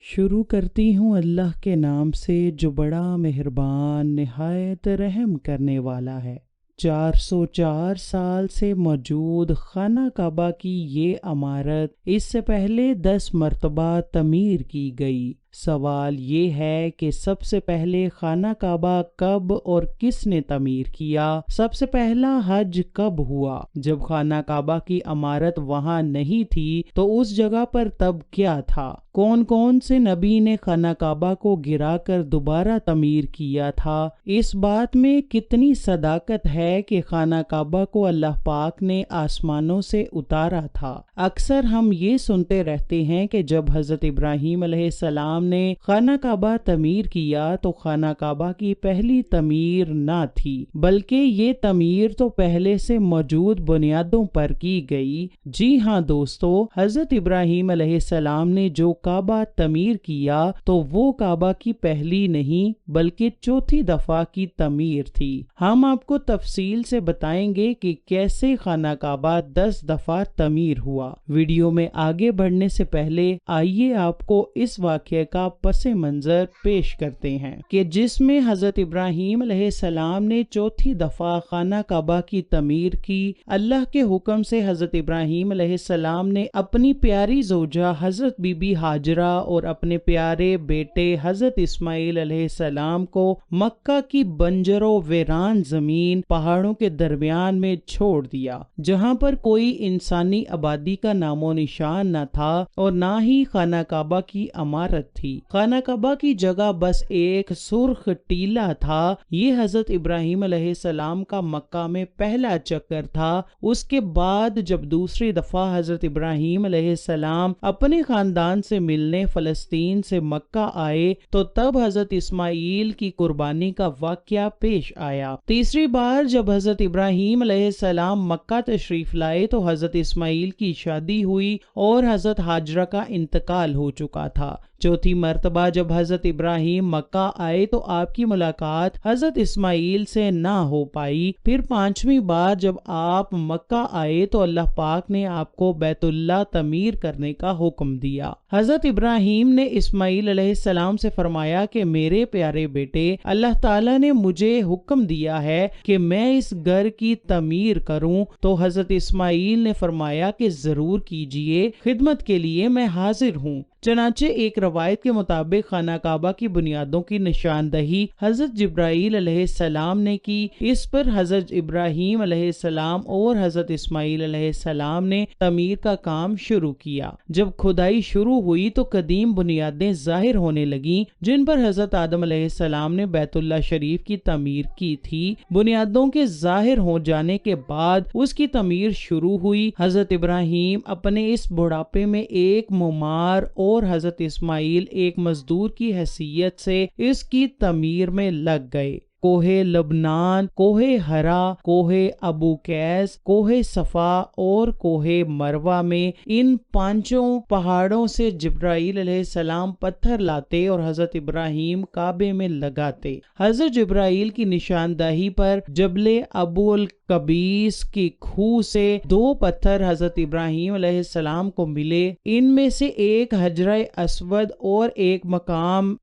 شروع کرتی ہوں اللہ کے نام سے جو بڑا مہربان نہایت رحم کرنے والا ہے۔ 404 سال سے موجود خانہ کعبہ کی یہ عمارت اس سے پہلے 10 مرتبہ تعمیر کی گئی۔ سوال یہ ہے کہ سب سے پہلے خانہ کعبہ کب اور کس نے تعمیر کیا؟ سب سے پہلا حج کب ہوا؟ جب خانہ کعبہ کی عمارت وہاں نہیں تھی تو اس جگہ پر تب کیا تھا؟ کون کون سے نبی نے خانہ کعبہ کو گرا کر دوبارہ تعمیر کیا تھا؟ اس بات میں کتنی صداقت ہے کہ خانہ کعبہ کو اللہ پاک نے آسمانوں سے اتارا تھا؟ اکثر ہم یہ سنتے رہتے ہیں کہ جب حضرت ابراہیم علیہ السلام نے خانہ کعبہ تعمیر کیا تو خانہ کعبہ کی پہلی تعمیر نہ تھی، بلکہ یہ تعمیر تو پہلے سے موجود بنیادوں پر کی گئی۔ جی ہاں دوستو، حضرت ابراہیم علیہ السلام نے جو کعبہ تعمیر کیا تو وہ کعبہ کی پہلی نہیں بلکہ چوتھی دفعہ کی تعمیر تھی۔ ہم آپ کو تفصیل سے بتائیں گے کہ کیسے خانہ کعبہ 10 دفعہ تعمیر ہوا۔ ویڈیو میں آگے بڑھنے سے پہلے آئیے آپ کو اس واقعے کا پس منظر پیش کرتے ہیں کہ جس میں حضرت ابراہیم علیہ السلام نے چوتھی دفعہ خانہ کعبہ کی تعمیر کی۔ اللہ کے حکم سے حضرت ابراہیم علیہ السلام نے اپنی پیاری زوجہ حضرت بی بی ہاجرہ اور اپنے پیارے بیٹے حضرت اسماعیل علیہ السلام کو مکہ کی بنجر و ویران زمین پہاڑوں کے درمیان میں چھوڑ دیا، جہاں پر کوئی انسانی آبادی کا نام و نشان نہ تھا اور نہ ہی خانہ کعبہ کی عمارت تھی۔ خانہ کعبہ کی جگہ بس ایک سرخ ٹیلہ تھا۔ یہ حضرت ابراہیم علیہ السلام کا مکہ میں پہلا چکر تھا۔ اس کے بعد جب دوسری دفعہ حضرت ابراہیم علیہ السلام اپنے خاندان سے ملنے فلسطین سے مکہ آئے تو تب حضرت اسماعیل کی قربانی کا واقعہ پیش آیا۔ تیسری بار جب حضرت ابراہیم علیہ السلام مکہ تشریف لائے تو حضرت اسماعیل کی شادی ہوئی اور حضرت ہاجرہ کا انتقال ہو چکا تھا۔ چوتھی مرتبہ جب حضرت ابراہیم مکہ آئے تو آپ کی ملاقات حضرت اسماعیل سے نہ ہو پائی۔ پھر پانچویں بار جب آپ مکہ آئے تو اللہ پاک نے آپ کو بیت اللہ تعمیر کرنے کا حکم دیا۔ حضرت ابراہیم نے اسماعیل علیہ السلام سے فرمایا کہ میرے پیارے بیٹے، اللہ تعالیٰ نے مجھے حکم دیا ہے کہ میں اس گھر کی تعمیر کروں، تو حضرت اسماعیل نے فرمایا کہ ضرور کیجئے، خدمت کے لیے میں حاضر ہوں۔ چنانچہ ایک روایت کے مطابق خانہ کعبہ کی بنیادوں کی نشاندہی حضرت جبرائیل علیہ السلام نے کی۔ اس پر حضرت ابراہیم علیہ السلام اور حضرت اسماعیل علیہ السلام نے تعمیر کا کام شروع کیا۔ جب کھدائی شروع ہوئی تو قدیم بنیادیں ظاہر ہونے لگیں جن پر حضرت آدم علیہ السلام نے بیت اللہ شریف کی تعمیر کی تھی۔ بنیادوں کے ظاہر ہو جانے کے بعد اس کی تعمیر شروع ہوئی۔ حضرت ابراہیم اپنے اس بڑھاپے میں ایک معمار اور حضرت اسماعیل ایک مزدور کی حیثیت سے اس کی تعمیر میں لگ گئے۔ کوہ لبنان، کوہ ہرا، کوہ ابو قیس، کوہ صفا اور کوہ مروہ میں ان پانچوں پہاڑوں سے جبرائیل علیہ السلام پتھر لاتے اور حضرت ابراہیم کعبے میں لگاتے۔ حضرت جبرائیل کی نشاندہی پر جبل ابو القبیس کی کھوہ سے 2 پتھر حضرت ابراہیم علیہ السلام کو ملے۔ ان میں سے ایک حجرہ اسود اور ایک مقام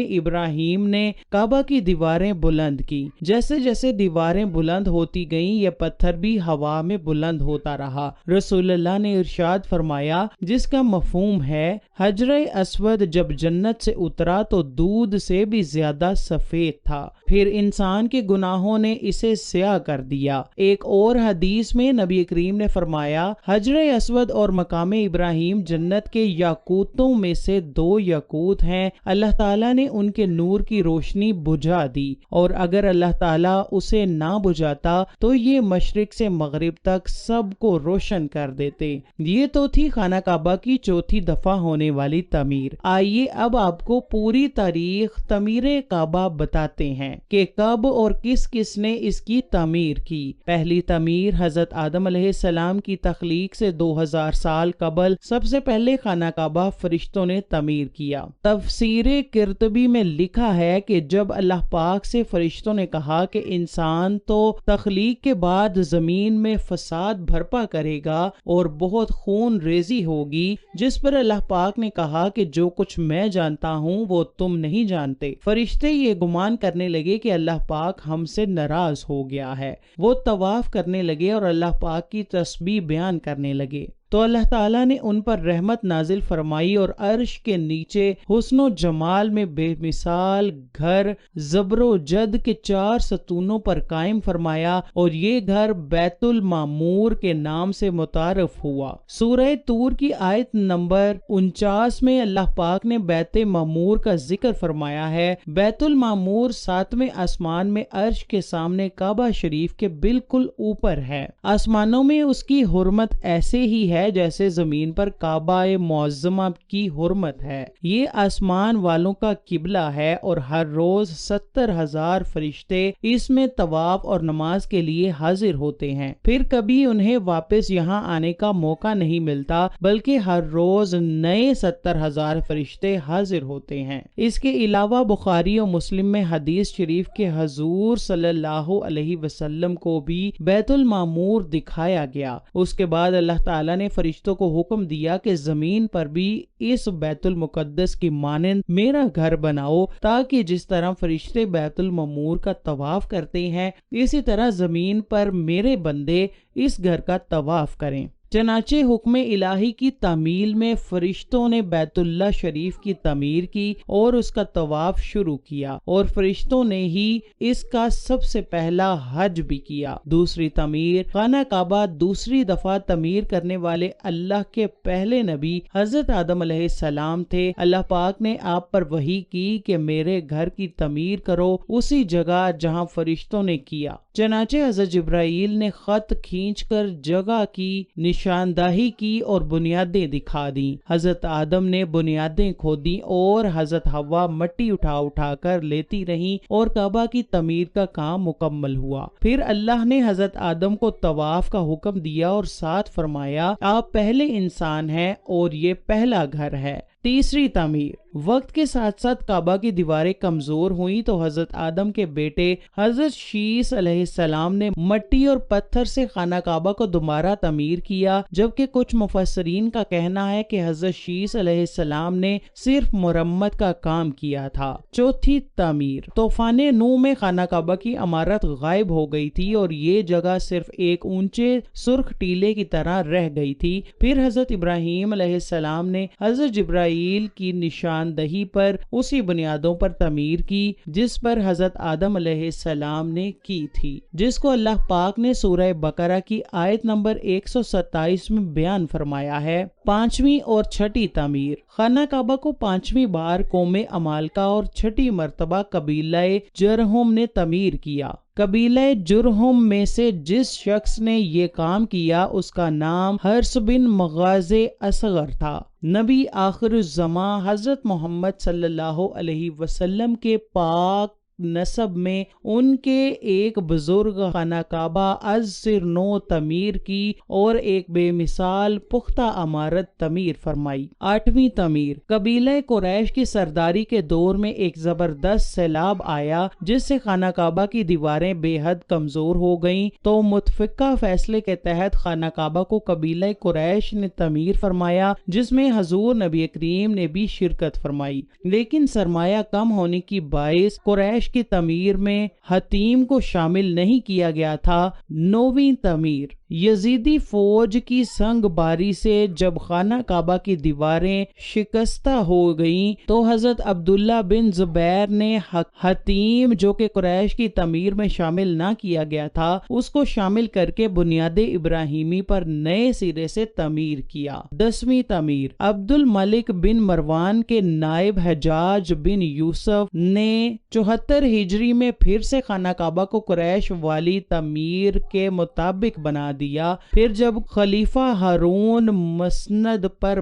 ابراہیم نے کعبہ کی دیواریں بلند کی۔ جیسے جیسے دیواریں بلند ہوتی گئیں یہ پتھر بھی ہوا میں بلند ہوتا رہا۔ رسول اللہ نے ارشاد فرمایا، جس کا مفہوم ہے حجرہ اسود جب جنت سے اترا تو دودھ سے بھی زیادہ سفید تھا، پھر انسان کے گناہوں نے اسے سیاہ کر دیا۔ ایک اور حدیث میں نبی کریم نے فرمایا، حجرہ اسود اور مقام ابراہیم جنت کے یاقوتوں میں سے 2 یاقوت ہیں، اللہ تعالیٰ نے ان کے نور کی روشنی بجھا دی، اور اگر اللہ تعالیٰ اسے نہ بجھاتا تو یہ مشرق سے مغرب تک سب کو روشن کر دیتے۔ یہ تو تھی خانہ کعبہ کی چوتھی دفعہ ہونے والی تعمیر۔ آئیے اب آپ کو پوری تاریخ تعمیر کعبہ بتاتے ہیں کہ کب اور کس کس نے اس کی تعمیر تعمیر کی۔ پہلی تعمیر حضرت آدم علیہ السلام کی تخلیق سے 2000 سال قبل سب سے پہلے خانہ کعبہ فرشتوں نے تعمیر کیا۔ تفسیر قرطبی میں لکھا ہے کہ جب اللہ پاک سے فرشتوں نے کہا کہ انسان تو تخلیق کے بعد زمین میں فساد بھرپا کرے گا اور بہت خون ریزی ہوگی، جس پر اللہ پاک نے کہا کہ جو کچھ میں جانتا ہوں وہ تم نہیں جانتے، فرشتے یہ گمان کرنے لگے کہ اللہ پاک ہم سے ناراض ہو گیا ہے۔ وہ طواف کرنے لگے اور اللہ پاک کی تسبیح بیان کرنے لگے، تو اللہ تعالیٰ نے ان پر رحمت نازل فرمائی اور عرش کے نیچے حسن و جمال میں بے مثال گھر زبر و جد کے 4 ستونوں پر قائم فرمایا، اور یہ گھر بیت المعمور کے نام سے متعارف ہوا۔ سورہ طور کی آیت نمبر 49 میں اللہ پاک نے بیت معمور کا ذکر فرمایا ہے۔ بیت المعمور 7ویں آسمان میں عرش کے سامنے کعبہ شریف کے بالکل اوپر ہے۔ آسمانوں میں اس کی حرمت ایسے ہی ہے جیسے زمین پر کعبہ معظمہ کی حرمت ہے۔ یہ آسمان والوں کا قبلہ ہے اور ہر روز 70,000 فرشتے اس میں طواف اور نماز کے لیے حاضر ہوتے ہیں۔ پھر کبھی انہیں واپس یہاں آنے کا موقع نہیں ملتا، بلکہ ہر روز نئے 70,000 فرشتے حاضر ہوتے ہیں۔ اس کے علاوہ بخاری و مسلم میں حدیث شریف کے حضور صلی اللہ علیہ وسلم کو بھی بیت المعمور دکھایا گیا۔ اس کے بعد اللہ تعالیٰ نے فرشتوں کو حکم دیا کہ زمین پر بھی اس بیت المقدس کی مانند میرا گھر بناؤ، تاکہ جس طرح فرشتے بیت المعمور کا طواف کرتے ہیں اسی طرح زمین پر میرے بندے اس گھر کا طواف کریں۔ چنانچہ حکم الہی کی تعمیل میں فرشتوں نے بیت اللہ شریف کی تعمیر کی اور اس کا طواف شروع کیا، اور فرشتوں نے ہی اس کا سب سے پہلا حج بھی کیا۔ دوسری تعمیر خانہ کعبہ دوسری دفعہ تعمیر کرنے والے اللہ کے پہلے نبی حضرت آدم علیہ السلام تھے۔ اللہ پاک نے آپ پر وحی کی کہ میرے گھر کی تعمیر کرو اسی جگہ جہاں فرشتوں نے کیا۔ چنانچہ حضرت جبرائیل نے خط کھینچ کر جگہ کی نشاندہی کی اور بنیادیں دکھا دیں۔ حضرت آدم نے بنیادیں کھودی اور حضرت حوا مٹی اٹھا کر لیتی رہیں اور کعبہ کی تعمیر کا کام مکمل ہوا۔ پھر اللہ نے حضرت آدم کو طواف کا حکم دیا اور ساتھ فرمایا، آپ پہلے انسان ہیں اور یہ پہلا گھر ہے۔ تیسری تعمیر وقت کے ساتھ ساتھ کعبہ کی دیواریں کمزور ہوئیں تو حضرت آدم کے بیٹے حضرت شیس علیہ السلام نے مٹی اور پتھر سے خانہ کعبہ کو دوبارہ تعمیر کیا، جبکہ کچھ مفسرین کا کہنا ہے کہ حضرت شیس علیہ السلام نے صرف مرمت کا کام کیا تھا۔ چوتھی تعمیر طوفان نوح میں خانہ کعبہ کی عمارت غائب ہو گئی تھی اور یہ جگہ صرف ایک اونچے سرخ ٹیلے کی طرح رہ گئی تھی۔ پھر حضرت ابراہیم علیہ السلام نے حضرت جبرائیل کی نشاندہی پر اسی بنیادوں پر تعمیر کی جس پر حضرت آدم علیہ السلام نے کی تھی، جس کو اللہ پاک نے سورہ بقرہ کی آیت نمبر 127 میں بیان فرمایا ہے۔ پانچویں اور چھٹی تعمیر خانہ کعبہ کو 5ویں بار قوم عمالقہ اور چھٹی مرتبہ قبیلہ جرہم نے تعمیر کیا۔ قبیلہ جرہم میں سے جس شخص نے یہ کام کیا اس کا نام حرس بن مغاز اصغر تھا۔ نبی آخر الزماں حضرت محمد صلی اللہ علیہ وسلم کے پاک نسب میں ان کے ایک بزرگ خانہ کعبہ از سر نو تعمیر کی اور ایک بے مثال پختہ عمارت تعمیر فرمائی۔ آٹھویں تعمیر قبیلہ قریش کی سرداری کے دور میں ایک زبردست سیلاب آیا جس سے خانہ کعبہ کی دیواریں بے حد کمزور ہو گئیں، تو متفقہ فیصلے کے تحت خانہ کعبہ کو قبیلہ قریش نے تعمیر فرمایا، جس میں حضور نبی کریم نے بھی شرکت فرمائی، لیکن سرمایہ کم ہونے کی باعث قریش کی تعمیر میں حتیم کو شامل نہیں کیا گیا تھا۔ نویں تعمیر یزیدی فوج کی سنگ باری سے جب خانہ کعبہ کی دیواریں شکستہ ہو گئیں تو حضرت عبداللہ بن زبیر نے حتیم جو کہ قریش کی تعمیر میں شامل نہ کیا گیا تھا اس کو شامل کر کے بنیاد ابراہیمی پر نئے سرے سے تعمیر کیا۔ 10ویں تعمیر عبد الملک بن مروان کے نائب حجاج بن یوسف نے 74 70 ہجری میں پھر سے خانہ کعبہ کو قریش والی تعمیر کے مطابق بنا دیا۔ پھر جب خلیفہ ہارون مسند پر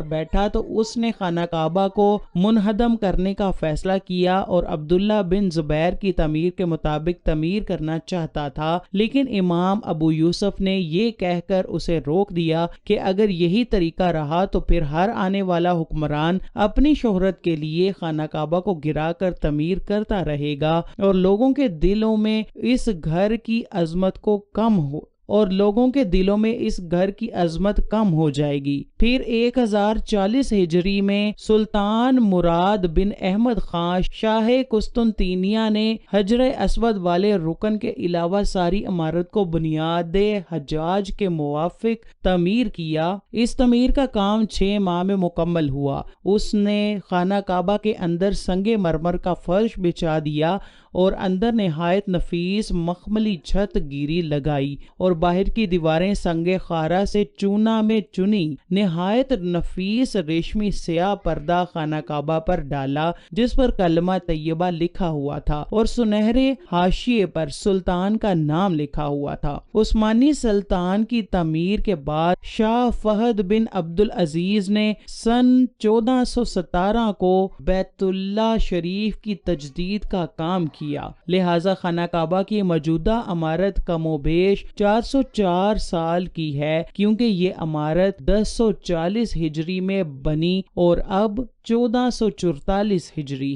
بیٹھا تو اس نے خانہ کعبہ کو منہدم کرنے کا فیصلہ کیا اور عبداللہ بن زبیر کی تعمیر کے مطابق تعمیر کرنا چاہتا تھا، لیکن امام ابو یوسف نے یہ کہہ کر اسے روک دیا کہ اگر یہی طریقہ رہا تو پھر ہر آنے والا حکمران اپنی شہرت کے لیے خانہ کعبہ کو گرا کر تعمیر کرتا رہے گا اور لوگوں کے دلوں میں اس گھر کی عظمت کم ہو جائے گی۔ پھر 1040 ہجری میں سلطان مراد بن احمد خان شاہ قسطنطنیہ نے حجر اسود والے رکن کے علاوہ ساری عمارت کو بنیاد حجاج کے موافق تعمیر کیا۔ اس تعمیر کا کام 6 ماہ میں مکمل ہوا۔ اس نے خانہ کعبہ کے اندر سنگ مرمر کا فرش بچھا دیا اور اندر نہایت نفیس مخملی چھت گیری لگائی اور باہر کی دیواریں سنگ خارا سے چونا میں چنی۔ نہایت نفیس ریشمی سیاہ پردہ خانہ کعبہ پر ڈالا جس پر کلمہ طیبہ لکھا ہوا تھا اور سنہرے حاشیے پر سلطان کا نام لکھا ہوا تھا۔ عثمانی سلطان کی تعمیر کے بعد شاہ فہد بن عبدالعزیز نے سن 1417 کو بیت اللہ شریف کی تجدید کا کام کیا، لہذا خانہ کعبہ کی موجودہ عمارت کم و بیش 404 سال کی ہے، کیونکہ یہ عمارت 1040 ہجری میں بنی اور اب 1444 ہجری